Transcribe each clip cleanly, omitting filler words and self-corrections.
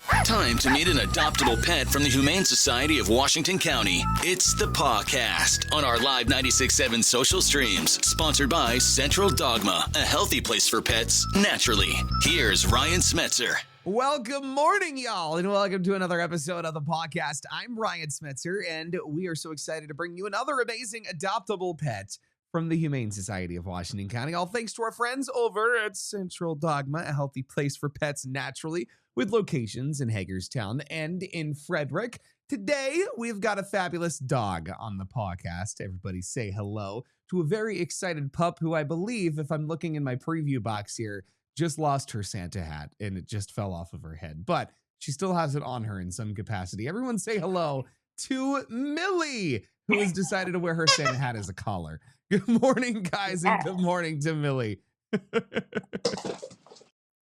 Time to meet an adoptable pet from the Humane Society of Washington County. It's the Pawcast on our live 96.7 social streams, sponsored by Central Dogma, a healthy place for pets naturally. Here's Ryan Smetzer. Well, good morning, y'all, and welcome to another episode of the Pawcast. I'm Ryan Smetzer, and we are so excited to bring you another amazing adoptable pet from the Humane Society of Washington County. All thanks to our friends over at Central Dogma, a healthy place for pets naturally, with locations in Hagerstown and in Frederick. Today, we've got a fabulous dog on the Pawcast. Everybody say hello to a very excited pup who I believe, if I'm looking in my preview box here, just lost her Santa hat and it just fell off of her head. But she still has it on her in some capacity. Everyone say hello to Millie, who has decided to wear her Santa hat as a collar. Good morning, guys, and good morning to Millie.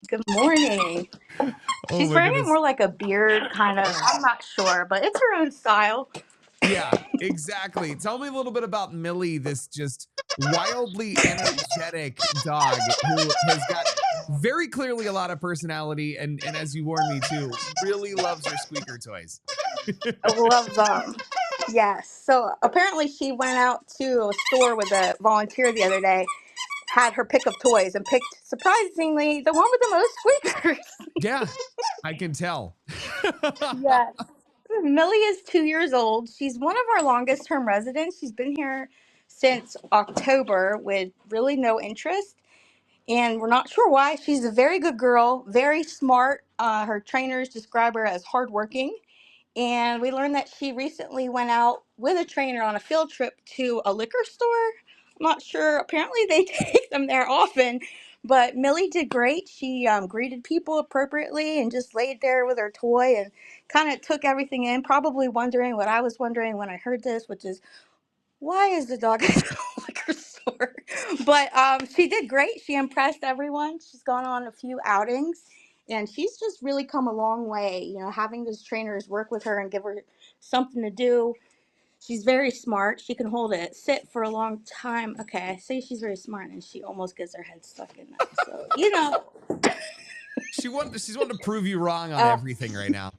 Good morning. She's wearing it more like a beard kind of. I'm not sure, but it's her own style. Yeah, exactly. Tell me a little bit about Millie, this just wildly energetic dog who has got very clearly a lot of personality and as you warned me too, really loves her squeaker toys. I love them. Yes. So apparently she went out to a store with a volunteer the other day, had her pick of toys, and picked, surprisingly, the one with the most squeakers. Yeah, I can tell. Yes. Millie is 2 years old. She's one of our longest term residents. She's been here since October with really no interest. And we're not sure why. She's a very good girl, very smart. Her trainers describe her as hardworking. And we learned that she recently went out with a trainer on a field trip to a liquor store. I'm not sure. Apparently they take them there often. But Millie did great. She greeted people appropriately and just laid there with her toy and kind of took everything in, probably wondering what I was wondering when I heard this, which is, why is the dog at the liquor store? But she did great. She impressed everyone. She's gone on a few outings, and she's just really come a long way. You know, having those trainers work with her and give her something to do. She's very smart. She can hold it, sit for a long time. Okay, I say she's very smart, and she almost gets her head stuck in that. So, you know. She's wanting to prove you wrong on everything right now.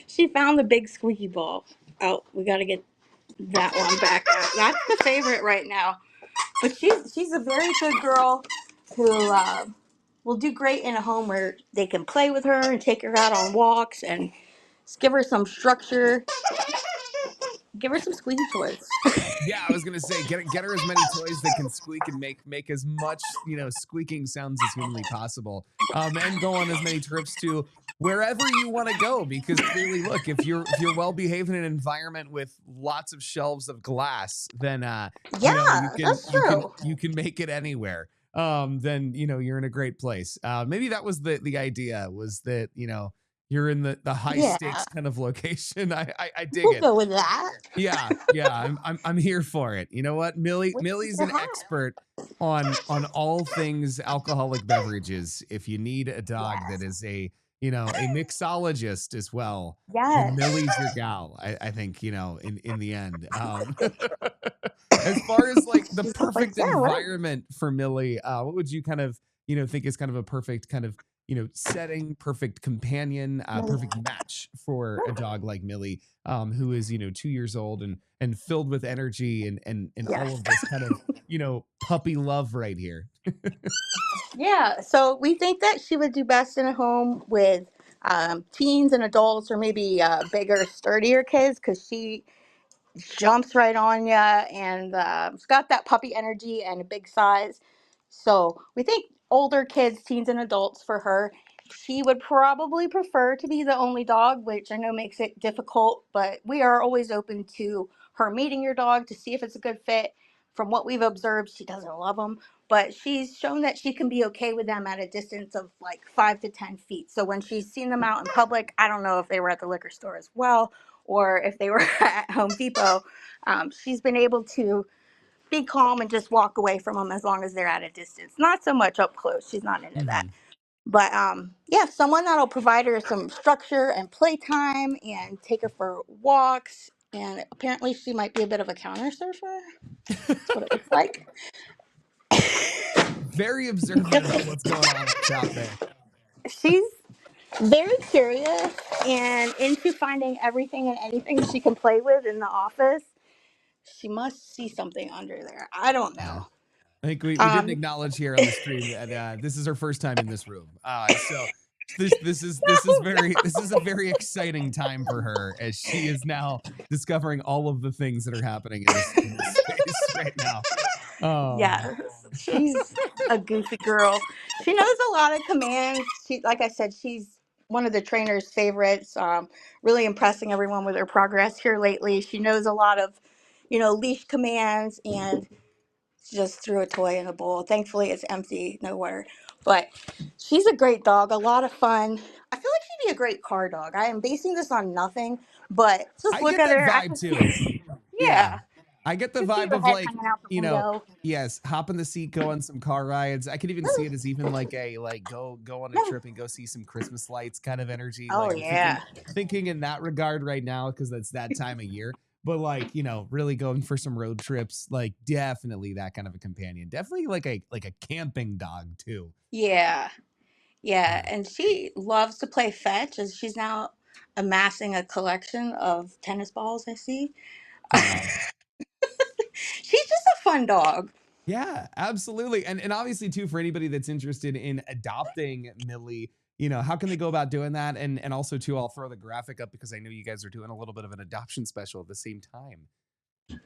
She found the big squeaky ball. Oh, we got to get that one back out. That's the favorite right now. But she's a very good girl who will do great in a home where they can play with her and take her out on walks and just give her some structure. Give her some squeaky toys. Yeah, I was gonna say get her as many toys that can squeak and make as much squeaking sounds as humanly possible, and go on as many trips to wherever you want to go. Because clearly, look, if you're well behaved in an environment with lots of shelves of glass, then you can make it anywhere. Then you're in a great place. Maybe that was the idea, was that you're in the high stakes kind of location. I dig it. We'll go with that. Yeah, I'm here for it. You know what, Millie's an expert on all things alcoholic beverages. If you need a dog that is a mixologist as well, then Millie's your gal. I think in the end. As far as like the perfect environment for Millie, what would you kind of think is kind of a perfect kind of setting, perfect companion, perfect match for a dog like Millie, who is 2 years old and filled with energy and all of this kind of puppy love right here. Yeah, so we think that she would do best in a home with teens and adults, or maybe bigger, sturdier kids, because she jumps right on you, and it's got that puppy energy and a big size. So we think older kids, teens, and adults for her. She would probably prefer to be the only dog, which I know makes it difficult, but we are always open to her meeting your dog to see if it's a good fit. From what we've observed, she doesn't love them, but she's shown that she can be okay with them at a distance of like 5 to 10 feet. So when she's seen them out in public, I don't know if they were at the liquor store as well, or if they were at Home Depot, she's been able to be calm and just walk away from them as long as they're at a distance. Not so much up close. She's not into that. But someone that'll provide her some structure and playtime and take her for walks. And apparently she might be a bit of a counter surfer. That's what it looks like. Very observant of what's going on out there. She's Very curious and into finding everything and anything she can play with in the office. She must see something under there. I don't Yeah. know. I think we didn't Um, acknowledge here on the stream that this is her first time in this room. So this is a very exciting time for her as she is now discovering all of the things that are happening in this space right now. Oh. yes, she's a goofy girl. She knows a lot of commands. She, like I said, she's one of the trainer's favorites. Really impressing everyone with her progress here lately. She knows a lot of, leash commands and just threw a toy in a bowl. Thankfully, it's empty, no water. But she's a great dog, a lot of fun. I feel like she'd be a great car dog. I am basing this on nothing, but just I look get at that her. I vibe can too. see, Yeah. yeah, I get the I can see vibe her of head like, hanging out the window. yes, hop in the seat, go on some car rides. I could even see it as even like a go on a trip and go see some Christmas lights kind of energy. Oh Like I'm yeah, thinking in that regard right now because that's that time of year. But like, really going for some road trips, like definitely that kind of a companion. Definitely like a camping dog too. yeah, yeah. Yeah. And she loves to play fetch, as she's now amassing a collection of tennis balls. I see. Wow. She's just a fun dog. Yeah, absolutely. And obviously too for anybody that's interested in adopting Millie, how can they go about doing that? And also too, I'll throw the graphic up because I know you guys are doing a little bit of an adoption special at the same time.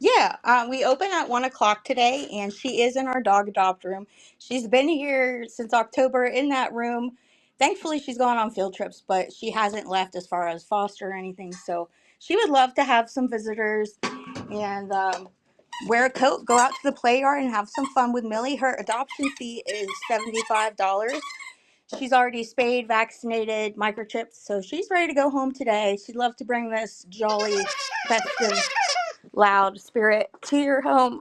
Yeah, we open at 1 o'clock today, and she is in our dog adopt room. She's been here since October in that room. Thankfully, she's gone on field trips, but she hasn't left as far as foster or anything. So she would love to have some visitors and wear a coat, go out to the play yard, and have some fun with Millie. Her adoption fee is $75. She's already spayed, vaccinated, microchipped, so she's ready to go home today. She'd love to bring this jolly, festive, loud spirit to your home.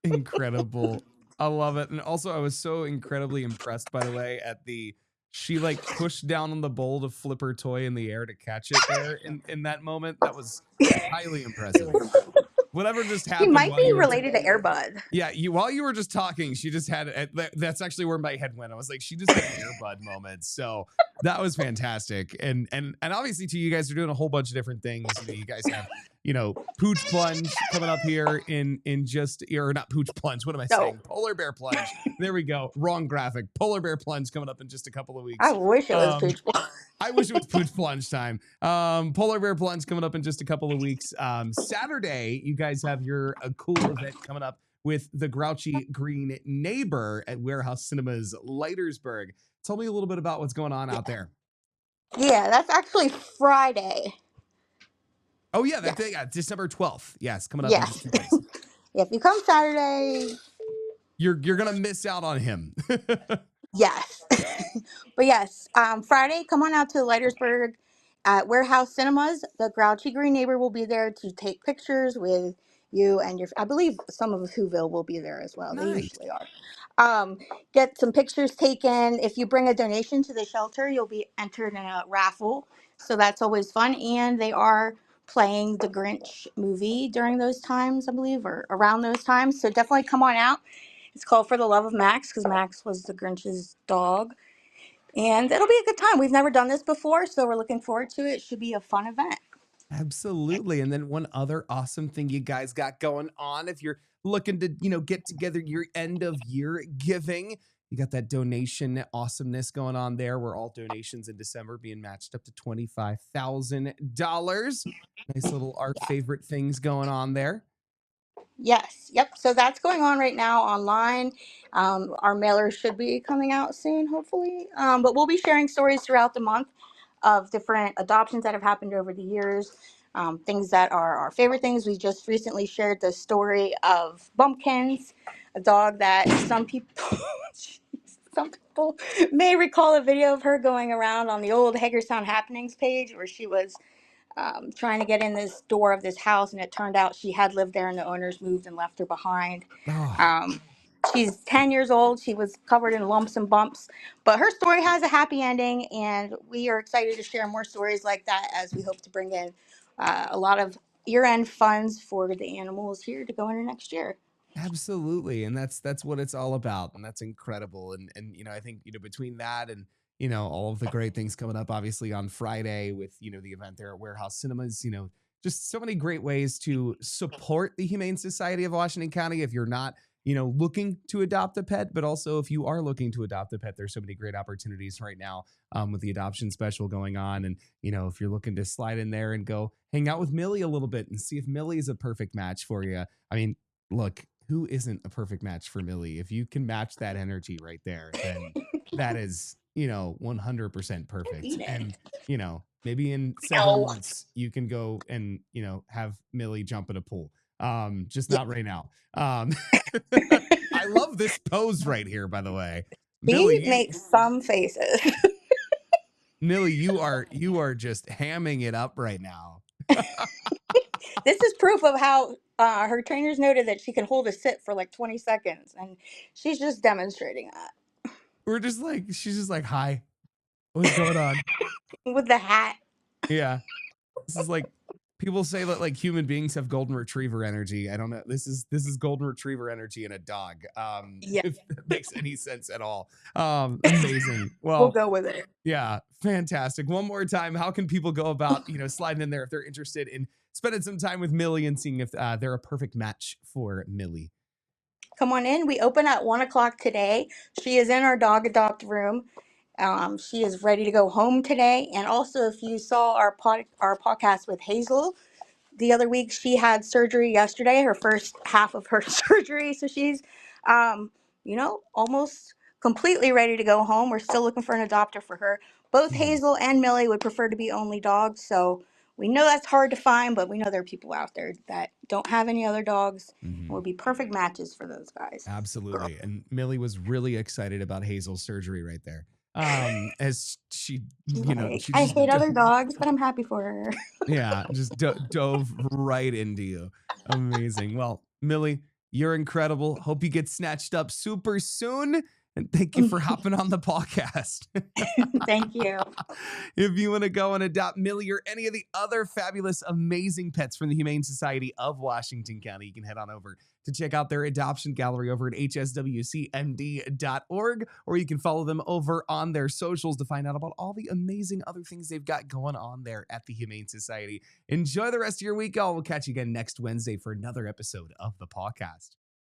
Incredible. I love it. And also I was so incredibly impressed by the way at she like pushed down on the bowl to flip her toy in the air to catch it there in that moment. That was highly impressive. Whatever just She happened might while be you were related to Airbud. Yeah, while you were just talking, she just had that's actually where my head went. I was like, she just had an earbud moment. So that was fantastic. And obviously too, you guys are doing a whole bunch of different things. You guys have, Pooch Plunge coming up here in just or not Pooch Plunge. What am I No, saying? Polar Bear Plunge. There we go. Wrong graphic. Polar Bear Plunge coming up in just a couple of I weeks. wish it was Um, Pooch Boy. I wish it was Pooch Plunge time. Polar Bear Plunge coming up in just a couple of weeks. Saturday, you guys have your cool event coming up with the Grouchy Green Neighbor at Warehouse Cinemas Leitersburg. Tell me a little bit about what's going on out there. Yeah, that's actually Friday. Oh yeah, Yes. December 12th. Yes, coming up in just Yes. 2 days. If you come Saturday, You're gonna miss out on him. yes. But yes, Friday, come on out to Leitersburg at Warehouse Cinemas. The Grouchy Green Neighbor will be there to take pictures with you and your. I believe some of Whoville will be there as well. They Nice. usually are. Um, get some pictures taken. If you bring a donation to the shelter, you'll be entered in a raffle. So that's always fun. And they are playing the Grinch movie during those times, I believe, or around those times. So definitely come on out. It's called For the Love of Max because Max was the Grinch's dog. And it'll be a good time. We've never done this before, so we're looking forward to it. It should be a fun event. Absolutely. And then one other awesome thing you guys got going on, if you're looking to, get together your end of year giving, you got that donation awesomeness going on there where all donations in December being matched up to $25,000. Nice little our favorite things going on there. Yes. Yep. So that's going on right now online. Our mailer should be coming out soon, hopefully. But we'll be sharing stories throughout the month of different adoptions that have happened over the years. Things that are our favorite things. We just recently shared the story of Bumpkins, a dog that some people some people may recall a video of her going around on the old Hagerstown Happenings page where she was trying to get in this door of this house, and it turned out she had lived there and the owners moved and left her behind. Oh, Um, she's 10 years old. She was covered in lumps and bumps, but her story has a happy ending, and we are excited to share more stories like that as we hope to bring in a lot of year-end funds for the animals here to go into next year. absolutely. And that's what it's all about. And that's incredible. And I think, between that and all of the great things coming up, obviously, on Friday with, the event there at Warehouse Cinemas, just so many great ways to support the Humane Society of Washington County if you're not, looking to adopt a pet, but also if you are looking to adopt a pet, there's so many great opportunities right now with the adoption special going on. And, if you're looking to slide in there and go hang out with Millie a little bit and see if Millie is a perfect match for you. I mean, look, who isn't a perfect match for Millie? If you can match that energy right there, then that is, 100% perfect. And, maybe in 7 months you can go and, have Millie jump in a pool. Just not right now. I love this pose right here, by the way. He makes some faces. Millie, you are just hamming it up right now. This is proof of how her trainers noted that she can hold a sit for like 20 seconds, and she's just demonstrating that. She's just like, hi, what's going on? With the hat. Yeah. This is like, people say that like human beings have golden retriever energy. I don't know. This is golden retriever energy in a dog. Yeah. If that makes any sense at all. Amazing. Well, We'll go with it. Yeah, fantastic. One more time, how can people go about, sliding in there if they're interested in spending some time with Millie and seeing if they're a perfect match for Millie? Come on in. We open at 1:00 today. She is in our dog adopt room. She is ready to go home today. And also, if you saw our podcast with Hazel the other week, she had surgery yesterday, her first half of her surgery. So she's, almost completely ready to go home. We're still looking for an adopter for her. Both Hazel and Millie would prefer to be only dogs. So we know that's hard to find, but we know there are people out there that don't have any other dogs and would be perfect matches for those guys. Absolutely. And Millie was really excited about Hazel's surgery right there. As she, I hate other dogs, but I'm happy for her. Yeah, just dove right into you. Amazing. Well, Millie, you're incredible. Hope you get snatched up super soon. And thank you for hopping on the podcast. Thank you. If you want to go and adopt Millie or any of the other fabulous, amazing pets from the Humane Society of Washington County, you can head on over to check out their adoption gallery over at hswcmd.org, or you can follow them over on their socials to find out about all the amazing other things they've got going on there at the Humane Society. Enjoy the rest of your week, y'all. We'll catch you again next Wednesday for another episode of the Pawcast.